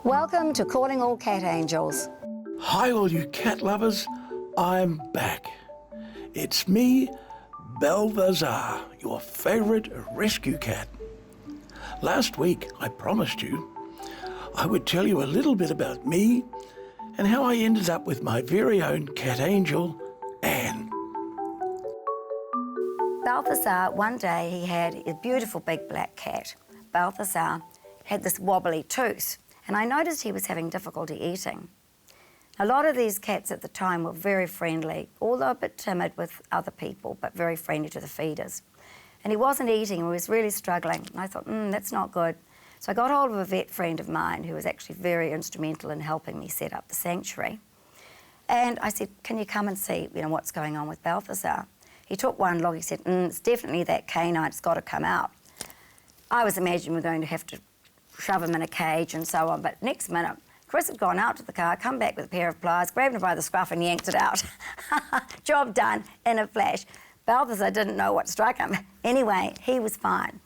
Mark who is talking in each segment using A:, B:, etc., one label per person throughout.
A: Welcome to Calling All Cat Angels.
B: Hi all you cat lovers, I'm back. It's me, Balthazar, your favourite rescue cat. Last week I promised you I would tell you a little bit about me and how I ended up with my very own cat angel, Anne.
A: Balthazar, one day he had a beautiful big black cat. Balthazar had this wobbly tooth, and I noticed he was having difficulty eating. A lot of these cats at the time were very friendly, although a bit timid with other people, but very friendly to the feeders. And he wasn't eating, he was really struggling. And I thought, that's not good. So I got hold of a vet friend of mine who was actually very instrumental in helping me set up the sanctuary. And I said, can you come and see, what's going on with Balthazar? He took one look, he said, it's definitely that canine, it's got to come out. I was imagining we're going to have to shove him in a cage and so on, but next minute, Chris had gone out to the car, come back with a pair of pliers, grabbed him by the scruff and yanked it out. Job done in a flash. Balthazar didn't know what struck him. Anyway, he was fine.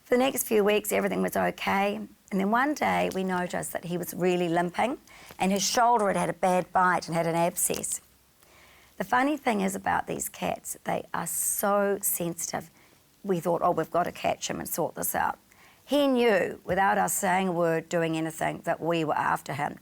A: For the next few weeks, everything was okay. And then one day, we noticed that he was really limping and his shoulder had had a bad bite and had an abscess. The funny thing is about these cats, they are so sensitive. We thought, we've got to catch him and sort this out. He knew, without us saying a word, doing anything, that we were after him.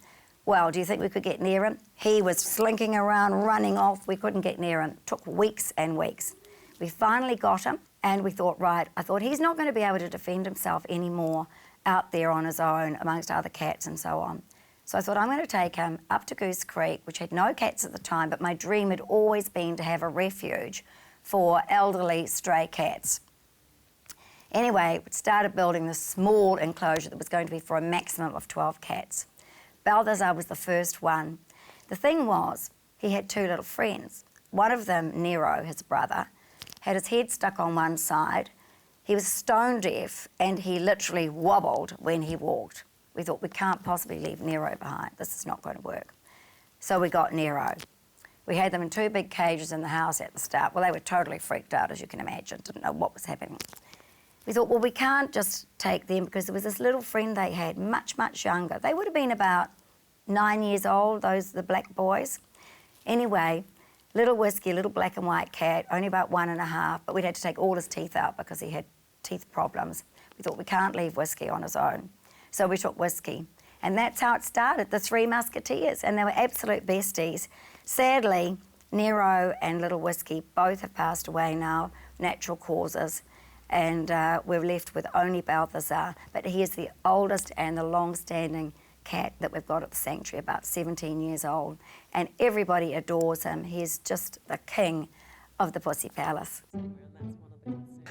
A: Well, do you think we could get near him? He was slinking around, running off. We couldn't get near him. It took weeks and weeks. We finally got him, and we thought, I thought he's not going to be able to defend himself anymore out there on his own amongst other cats and so on. So I thought, I'm going to take him up to Goose Creek, which had no cats at the time, but my dream had always been to have a refuge for elderly stray cats. Anyway, we started building this small enclosure that was going to be for a maximum of 12 cats. Balthazar was the first one. The thing was, he had two little friends. One of them, Nero, his brother, had his head stuck on one side. He was stone deaf and he literally wobbled when he walked. We thought, we can't possibly leave Nero behind. This is not going to work. So we got Nero. We had them in two big cages in the house at the start. Well, they were totally freaked out, as you can imagine, didn't know what was happening. We thought, we can't just take them because there was this little friend they had, much, much younger. They would have been about 9 years old, the black boys. Anyway, little Whiskey, little black and white cat, only about 1.5, but we'd had to take all his teeth out because he had teeth problems. We thought, we can't leave Whiskey on his own. So we took Whiskey. And that's how it started, the Three Musketeers, and they were absolute besties. Sadly, Nero and little Whiskey both have passed away now, natural causes. And we're left with only Balthazar, but he is the oldest and the long-standing cat that we've got at the sanctuary, about 17 years old, and everybody adores him. He's just the king of the Pussy Palace.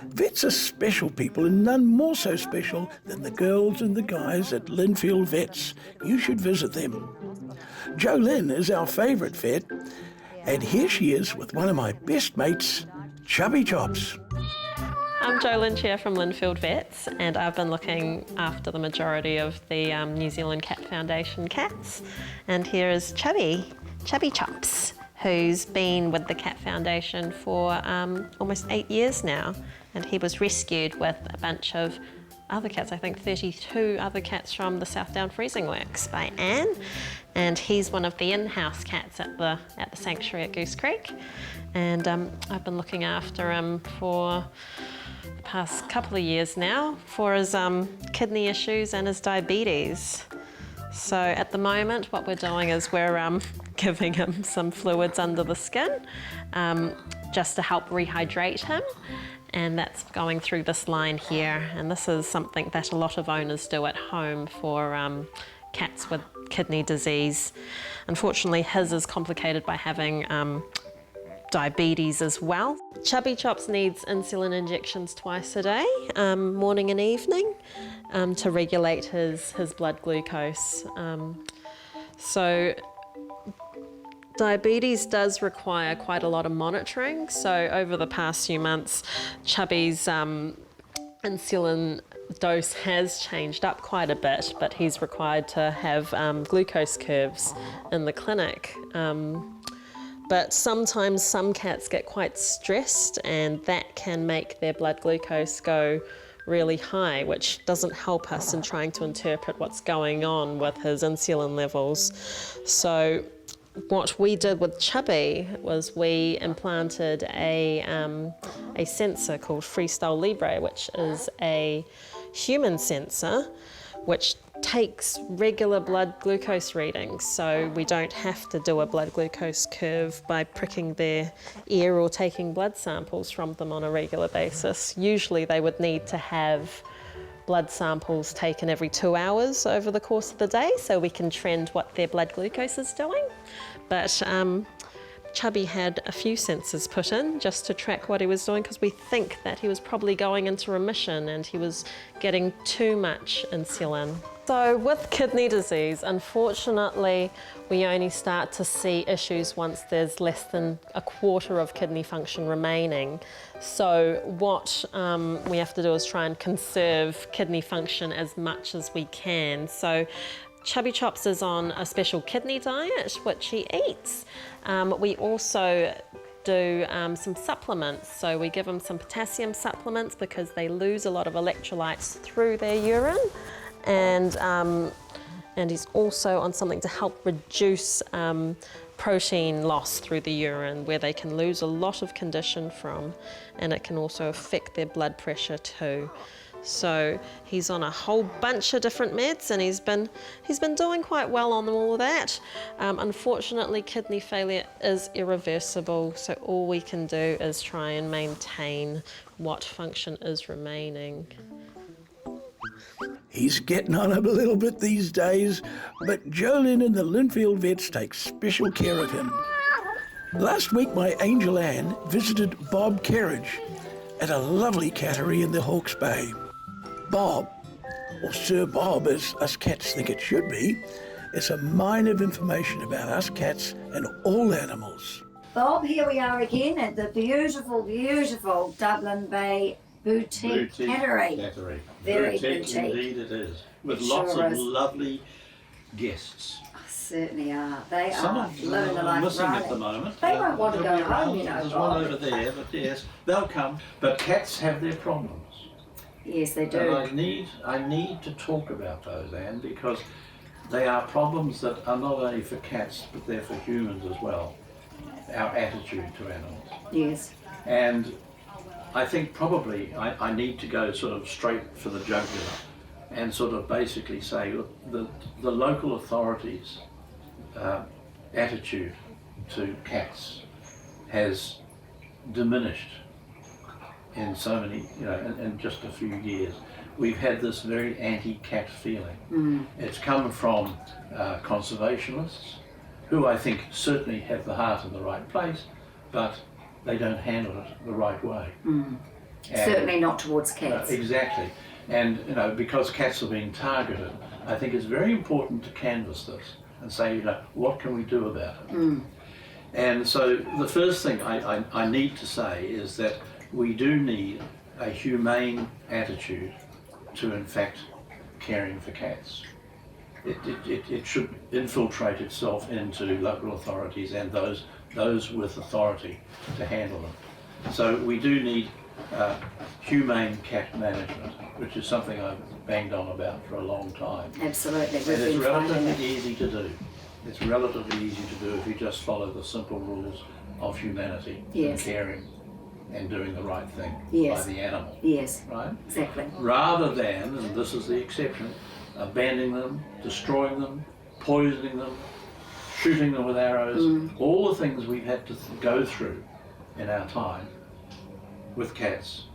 B: Vets are special people and none more so special than the girls and the guys at Linfield Vets. You should visit them. Jolynn is our favourite vet, and here she is with one of my best mates, Chubby Chops.
C: I'm Jolynn Chair from Linfield Vets, and I've been looking after the majority of the New Zealand Cat Foundation cats. And here is Chubby Chops, who's been with the Cat Foundation for almost 8 years now. And he was rescued with a bunch of other cats, I think 32 other cats from the South Down Freezing Works by Anne. And he's one of the in-house cats at the sanctuary at Goose Creek. And I've been looking after him for the past couple of years now for his kidney issues and his diabetes. So at the moment what we're doing is we're giving him some fluids under the skin just to help rehydrate him, and that's going through this line here, and this is something that a lot of owners do at home for cats with kidney disease. Unfortunately his is complicated by having diabetes as well. Chubby Chops needs insulin injections twice a day, morning and evening, to regulate his blood glucose. So diabetes does require quite a lot of monitoring. So over the past few months, Chubby's insulin dose has changed up quite a bit, but he's required to have glucose curves in the clinic. But sometimes some cats get quite stressed and that can make their blood glucose go really high, which doesn't help us in trying to interpret what's going on with his insulin levels. So what we did with Chubby was we implanted a sensor called Freestyle Libre, which is a human sensor which takes regular blood glucose readings, so we don't have to do a blood glucose curve by pricking their ear or taking blood samples from them on a regular basis. Usually they would need to have blood samples taken every 2 hours over the course of the day so we can trend what their blood glucose is doing. But Chubby had a few sensors put in just to track what he was doing, because we think that he was probably going into remission and he was getting too much insulin. So with kidney disease, unfortunately, we only start to see issues once there's less than a quarter of kidney function remaining. So what we have to do is try and conserve kidney function as much as we can. So Chubby Chops is on a special kidney diet, which he eats. We also do some supplements. So we give him some potassium supplements because they lose a lot of electrolytes through their urine. And he's also on something to help reduce protein loss through the urine, where they can lose a lot of condition from, and it can also affect their blood pressure too. So he's on a whole bunch of different meds, and he's been doing quite well on all of that. Unfortunately, kidney failure is irreversible, so all we can do is try and maintain what function is remaining.
B: He's getting on a little bit these days, but Jolene and the Linfield vets take special care of him. Last week, my Angel Ann visited Bob Kerridge at a lovely cattery in the Hawke's Bay. Bob, or Sir Bob as us cats think it should be, is a mine of information about us cats and all animals.
A: Bob, here we are again at the beautiful, beautiful Dublin Bay Boutique Cattery. Very boutique.
D: Indeed it is. With
A: It
D: lots
A: sure
D: of
A: is.
D: lovely guests.
A: Certainly are. They
D: Some
A: are
D: of
A: living the
D: them are
A: life
D: missing
A: running.
D: at the moment.
A: They won't want to
D: They'll
A: go
D: be around.
A: home, you know,
D: There's
A: Bob.
D: one over there, but yes, they'll come. But cats have their problems.
A: Yes, they
D: And
A: do.
D: I need to talk about those, Anne, because they are problems that are not only for cats, but they're for humans as well. Our attitude to animals.
A: Yes.
D: And I think probably I need to go sort of straight for the jugular and sort of basically say, look, the local authorities' attitude to cats has diminished in so many, in just a few years. We've had this very anti-cat feeling. It's come from conservationists, who I think certainly have the heart in the right place, but they don't handle it the right way. And,
A: Certainly not towards cats.
D: exactly. And because cats are being targeted, I think it's very important to canvass this and say, what can we do about it? And so the first thing I need to say is that we do need a humane attitude to, in fact, caring for cats. It should infiltrate itself into local authorities and those with authority to handle them. So we do need humane cat management, which is something I've banged on about for a long time.
A: Absolutely. We've
D: And it's
A: been finding
D: relatively
A: it.
D: easy to do. It's relatively easy to do if you just follow the simple rules of humanity and
A: Yes.
D: caring and doing the right thing
A: Yes.
D: by the animal,
A: Yes,
D: right?
A: exactly.
D: Rather than, and this is the exception, abandoning them, destroying them, poisoning them, shooting them with arrows, all the things we've had to go through in our time with cats,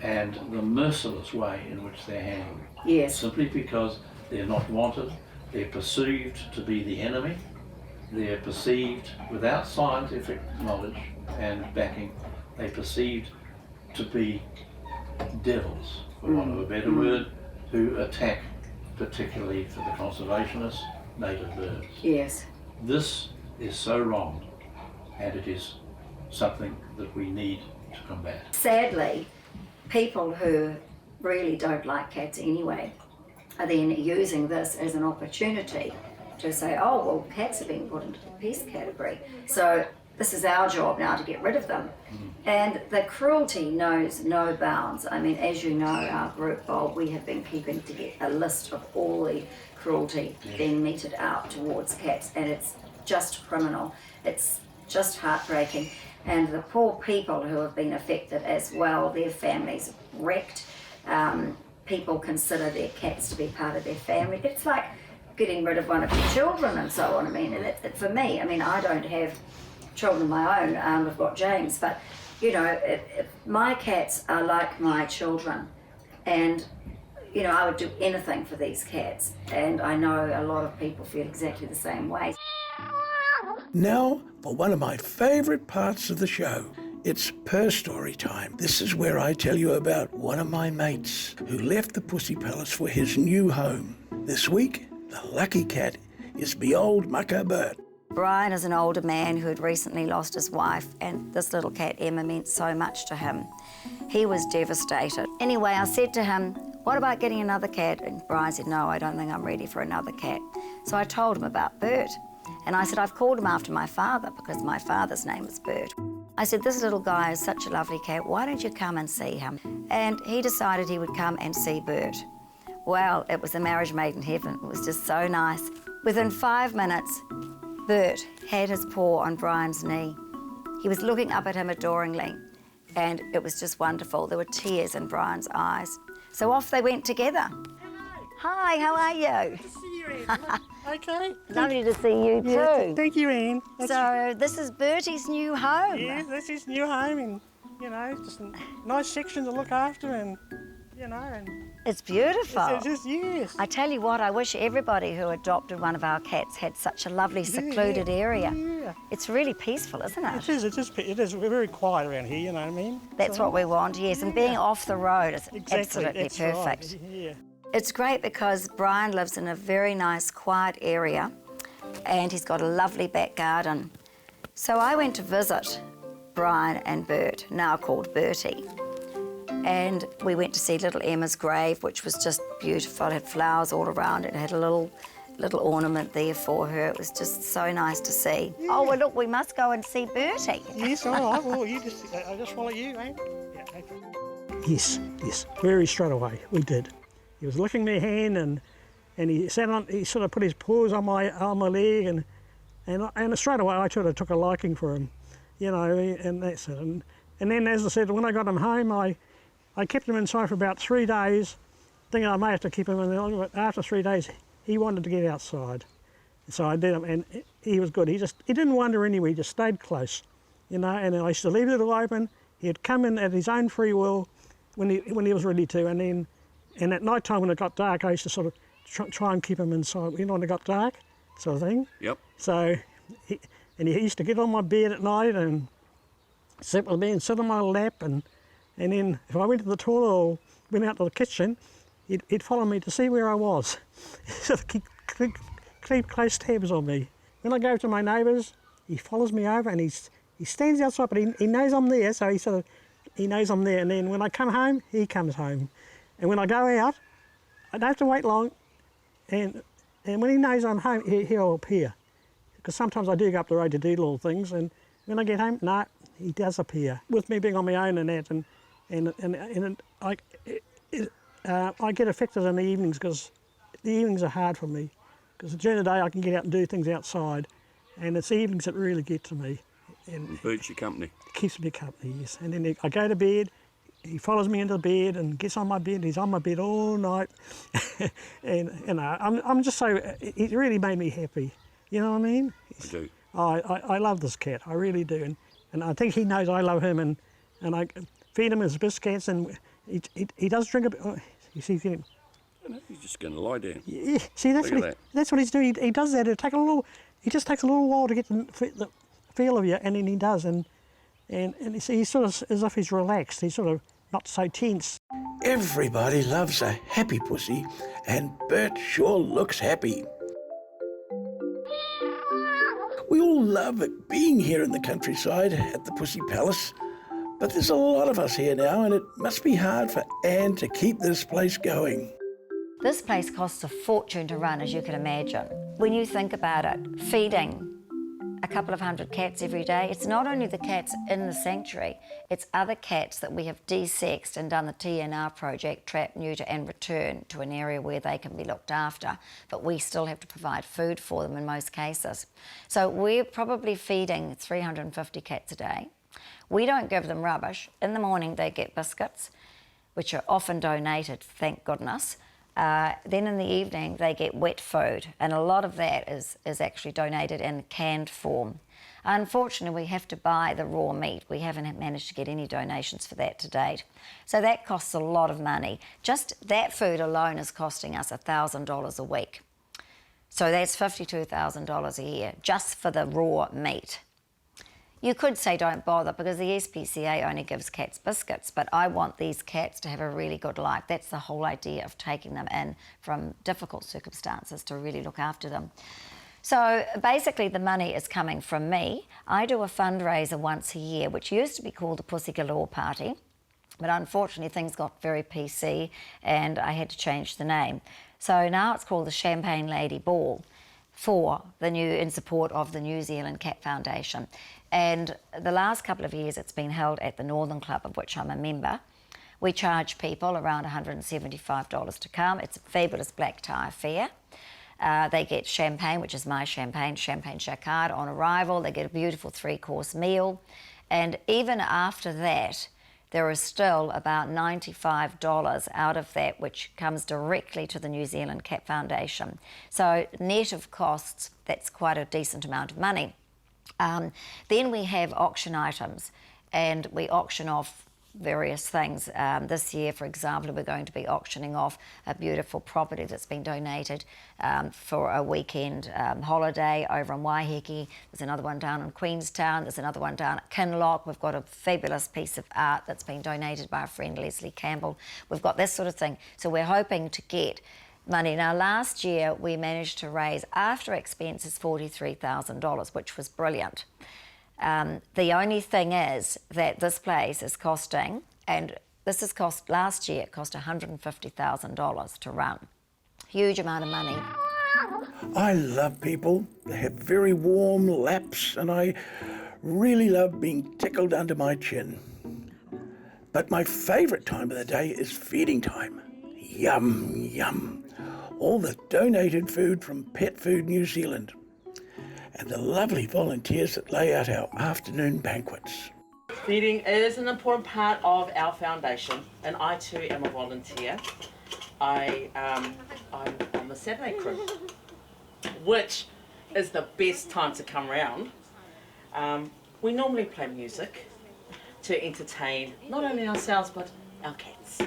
D: and the merciless way in which they're handled.
A: Yes.
D: Simply because they're not wanted, they're perceived to be the enemy, they're perceived without scientific knowledge and backing, they're perceived to be devils, for want of a better word, who attack, particularly for the conservationists, native birds.
A: Yes.
D: This is so wrong, and it is something that we need to combat.
A: Sadly, people who really don't like cats anyway are then using this as an opportunity to say, oh, well, cats are being put into the pest category. So this is our job now to get rid of them. And the cruelty knows no bounds. I mean, as you know, our group, Bob, we have been keeping to get a list of all the cruelty being meted out towards cats, and it's just criminal. It's just heartbreaking. And the poor people who have been affected as well, their families wrecked. People consider their cats to be part of their family. It's like getting rid of one of your children and so on. I mean, for me, I mean, I don't have children of my own. I've got James, but you know, my cats are like my children, and you know, I would do anything for these cats, and I know a lot of people feel exactly the same way.
B: Now for one of my favourite parts of the show. It's Purr Story time. This is where I tell you about one of my mates who left the Pussy Palace for his new home. This week, the lucky cat is me old mucker Bert.
A: Brian is an older man who had recently lost his wife, and this little cat, Emma, meant so much to him. He was devastated. Anyway, I said to him, what about getting another cat? And Brian said, no, I don't think I'm ready for another cat. So I told him about Bert. And I said, I've called him after my father because my father's name is Bert. I said, this little guy is such a lovely cat, why don't you come and see him? And he decided he would come and see Bert. Well, it was a marriage made in heaven. It was just so nice. Within 5 minutes, Bert had his paw on Brian's knee. He was looking up at him adoringly, and it was just wonderful. There were tears in Brian's eyes. So off they went together.
E: Hello.
A: Hi, how are you?
E: Good to see you, Anne. Okay.
A: Lovely to see you too.
E: Yeah, thank you, Anne.
A: So this is Bertie's new home.
E: Yeah, this is new home, and you know, just a nice section to look after, and you know, and
A: It's beautiful.
E: it's just yes.
A: I tell you what, I wish everybody who adopted one of our cats had such a lovely secluded area.
E: Yeah.
A: It's really peaceful, isn't it?
E: It is. It is. We're very quiet around here. You know what I mean?
A: That's what we want, yes. And being off the road is absolutely
E: that's
A: perfect.
E: Right. Yeah.
A: It's great because Brian lives in a very nice, quiet area, and he's got a lovely back garden. So I went to visit Brian and Bert, now called Bertie. And we went to see little Emma's grave, which was just beautiful. It had flowers all around it. It had a little ornament there for her. It was just so nice to see.
E: Yeah.
A: Oh, well, look, we must go and see Bertie.
E: Yes, all right. Well, I just follow you, eh? Yeah, okay. Yes, very straight away, we did. He was licking my hand, and he sort of put his paws on my leg, and straight away I sort of took a liking for him, you know, and that's it. And then, as I said, when I got him home, I kept him inside for about 3 days, thinking I may have to keep him in there, but after 3 days, he wanted to get outside. So I did him, and he was good. He didn't wander anywhere, he just stayed close, you know, and I used to leave it all open. He'd come in at his own free will when he was ready to, and at night time when it got dark, I used to sort of try and keep him inside, you know, when it got dark, sort of thing.
F: Yep.
E: So, he used to get on my bed at night and sit with me and sit on my lap, and then if I went to the toilet or went out to the kitchen, he'd follow me to see where I was. Sort of keep close tabs on me. When I go to my neighbours, he follows me over, and he stands outside, but he knows I'm there, so he knows I'm there. And then when I come home, he comes home. And when I go out, I don't have to wait long, and when he knows I'm home, he'll appear. Because sometimes I do go up the road to do little things, and when I get home, no, he does appear. With me being on my own and that, and I get affected in the evenings, because the evenings are hard for me. Because during the day I can get out and do things outside, and it's the evenings that really get to me. And
F: Bert's your company.
E: it keeps me company, yes. And then I go to bed. He follows me into bed and gets on my bed. He's on my bed all night, and you know, I'm just so. It really made me happy. You know what I mean?
F: I do.
E: I love this cat. I really do, and I think he knows I love him, and I feed him his biscuits, and he does drink a bit. Oh, you see him?
F: He's just going to lie down.
E: Yeah. See, that's
F: Look
E: what
F: at
E: that's what he's doing. He does that. It just takes a little while to get the feel of you, and then he does, and he's sort of as if he's relaxed. He's sort of not so tense.
B: Everybody loves a happy pussy, and Bert sure looks happy. We all love it being here in the countryside at the Pussy Palace, but there's a lot of us here now, and it must be hard for Anne to keep this place going.
A: This place costs a fortune to run, as you can imagine. When you think about it, feeding a couple of hundred cats every day. It's not only the cats in the sanctuary, it's other cats that we have desexed and done the TNR project, trap, neuter and return to an area where they can be looked after, but we still have to provide food for them in most cases. So we're probably feeding 350 cats a day. We don't give them rubbish. In the morning they get biscuits, which are often donated, thank goodness. Then in the evening they get wet food, and a lot of that is actually donated in canned form. Unfortunately, we have to buy the raw meat. We haven't managed to get any donations for that to date. So that costs a lot of money. Just that food alone is costing us $1,000 a week. So that's $52,000 a year just for the raw meat. You could say don't bother because the SPCA only gives cats biscuits, but I want these cats to have a really good life. That's the whole idea of taking them in from difficult circumstances to really look after them. So basically the money is coming from me. I do a fundraiser once a year, which used to be called the Pussy Galore Party, but unfortunately things got very PC and I had to change the name. So now it's called the Champagne Lady Ball in support of the New Zealand Cat Foundation. And the last couple of years it's been held at the Northern Club, of which I'm a member. We charge people around $175 to come. It's a fabulous black tie affair. They get champagne, which is my champagne Jacquard on arrival. They get a beautiful 3-course meal. And even after that, there is still about $95 out of that, which comes directly to the New Zealand Cat Foundation. So net of costs, that's quite a decent amount of money. Then we have auction items, and we auction off various things. This year, for example, we're going to be auctioning off a beautiful property that's been donated for a weekend holiday over in Waiheke. There's another one down in Queenstown. There's another one down at Kinloch. We've got a fabulous piece of art that's been donated by a friend, Leslie Campbell. We've got this sort of thing. So we're hoping to get money. Now, last year we managed to raise, after expenses, $43,000, which was brilliant. The only thing is that this place is costing, and this has cost, last year it cost $150,000 to run. Huge amount of money.
B: I love people. They have very warm laps, and I really love being tickled under my chin. But my favourite time of the day is feeding time. Yum, yum. All the donated food from Pet Food New Zealand, and the lovely volunteers that lay out our afternoon banquets.
G: Feeding is an important part of our foundation, and I too am a volunteer. I'm on the Saturday crew, which is the best time to come round. We normally play music to entertain not only ourselves but our cats.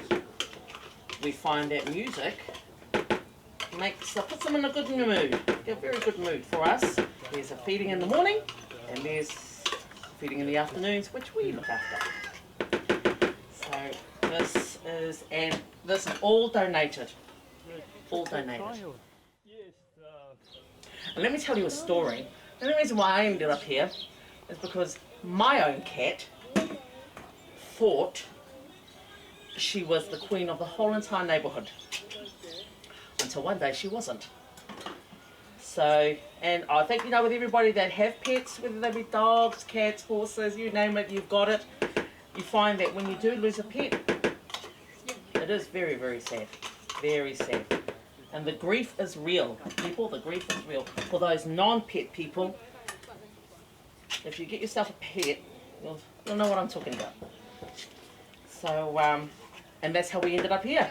G: We find that music puts them in a good mood, a very good mood for us. There's a feeding in the morning, and there's feeding in the afternoons, which we look after. So this is all donated. All donated. And let me tell you a story. The only reason why I ended up here is because my own cat thought she was the queen of the whole entire neighbourhood. Until one day she wasn't. So, and I think, you know, with everybody that have pets, whether they be dogs, cats, horses, you name it, you've got it, you find that when you do lose a pet, it is very, very sad. Very sad. And the grief is real. People, the grief is real. For those non-pet people, if you get yourself a pet, you'll know what I'm talking about. So, and that's how we ended up here.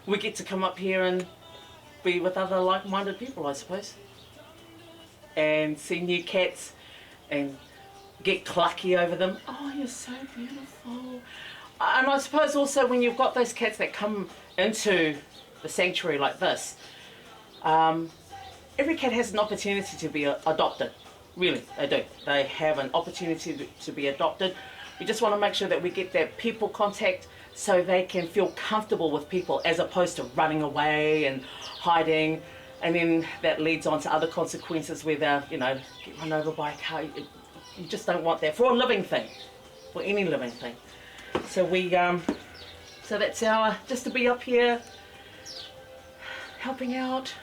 G: We get to come up here and be with other like-minded people, I suppose, and see new cats and get clucky over them. Oh, you're so beautiful. And I suppose also when you've got those cats that come into the sanctuary like this, every cat has an opportunity to be adopted. Really, they do. They have an opportunity to be adopted. We just want to make sure that we get that people contact so they can feel comfortable with people as opposed to running away and hiding, and then that leads on to other consequences where they're, you know, get run over by a car. You just don't want that for a living thing, for any living thing. So we, so that's just to be up here helping out.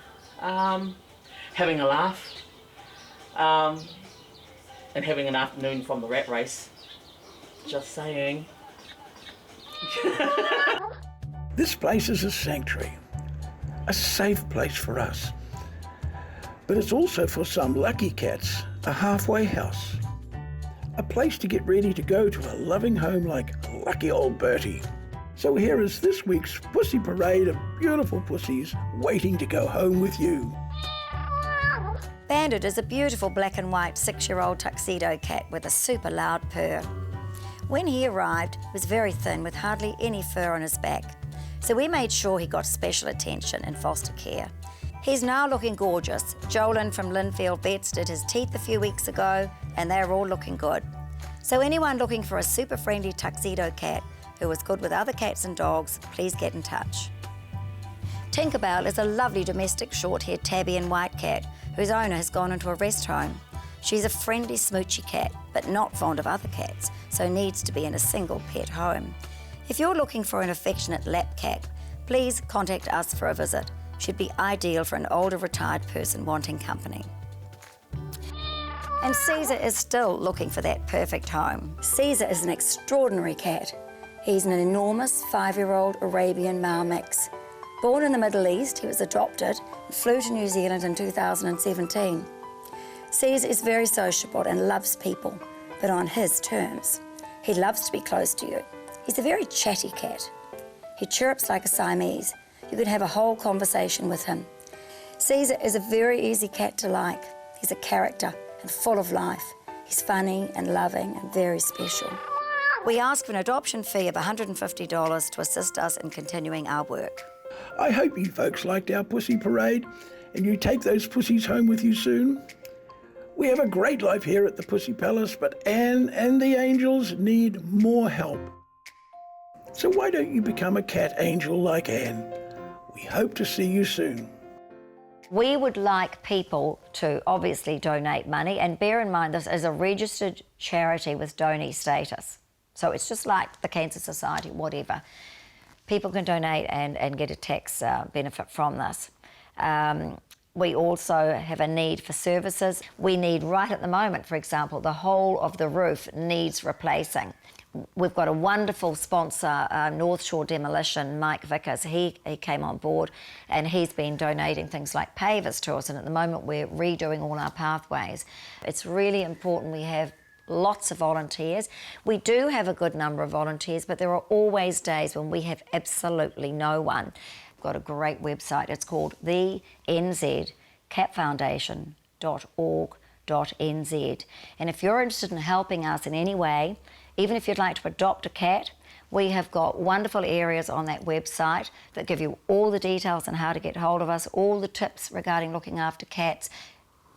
G: having a laugh, and having an afternoon from the rat race. Just saying.
B: This place is a sanctuary, a safe place for us. But it's also for some lucky cats, a halfway house. A place to get ready to go to a loving home like lucky old Bertie. So here is this week's Pussy Parade of beautiful pussies waiting to go home with you.
A: Bandit is a beautiful black and white 6-year-old tuxedo cat with a super loud purr. When he arrived, he was very thin with hardly any fur on his back. So we made sure he got special attention in foster care. He's now looking gorgeous. Jolyn from Linfield Vets did his teeth a few weeks ago and they're all looking good. So anyone looking for a super friendly tuxedo cat who is good with other cats and dogs, please get in touch. Tinkerbell is a lovely domestic short-haired tabby and white cat whose owner has gone into a rest home. She's a friendly smoochy cat, but not fond of other cats, so needs to be in a single pet home. If you're looking for an affectionate lap cat, please contact us for a visit. She'd be ideal for an older retired person wanting company. And Caesar is still looking for that perfect home. Caesar is an extraordinary cat. He's an enormous 5-year-old Arabian Mau mix. Born in the Middle East, he was adopted and flew to New Zealand in 2017. Caesar is very sociable and loves people, but on his terms. He loves to be close to you. He's a very chatty cat. He chirps like a Siamese. You could have a whole conversation with him. Caesar is a very easy cat to like. He's a character and full of life. He's funny and loving and very special. We ask for an adoption fee of $150 to assist us in continuing our work.
B: I hope you folks liked our Pussy Parade and you take those pussies home with you soon. We have a great life here at the Pussy Palace, but Anne and the angels need more help. So why don't you become a cat angel like Anne? We hope to see you soon.
A: We would like people to obviously donate money, and bear in mind this is a registered charity with donee status. So it's just like the Cancer Society, whatever. People can donate and get a tax benefit from this. We also have a need for services. We need, right at the moment, for example, the whole of the roof needs replacing. We've got a wonderful sponsor, North Shore Demolition, Mike Vickers. He came on board and he's been donating things like pavers to us, and at the moment we're redoing all our pathways. It's really important we have lots of volunteers. We do have a good number of volunteers, but there are always days when we have absolutely no one. We've got a great website. It's called thenzcatfoundation.org.nz. And if you're interested in helping us in any way, even if you'd like to adopt a cat, we have got wonderful areas on that website that give you all the details on how to get hold of us, all the tips regarding looking after cats,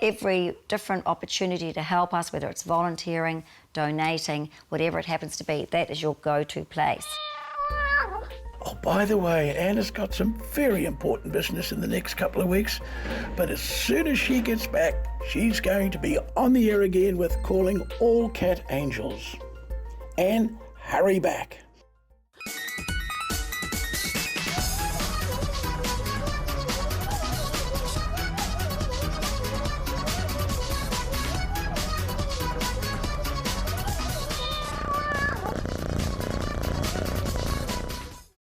A: every different opportunity to help us, whether it's volunteering, donating, whatever it happens to be. That is your go-to place.
B: Oh, by the way, Anna's got some very important business in the next couple of weeks, but as soon as she gets back, she's going to be on the air again with calling all cat angels. Anne, hurry back.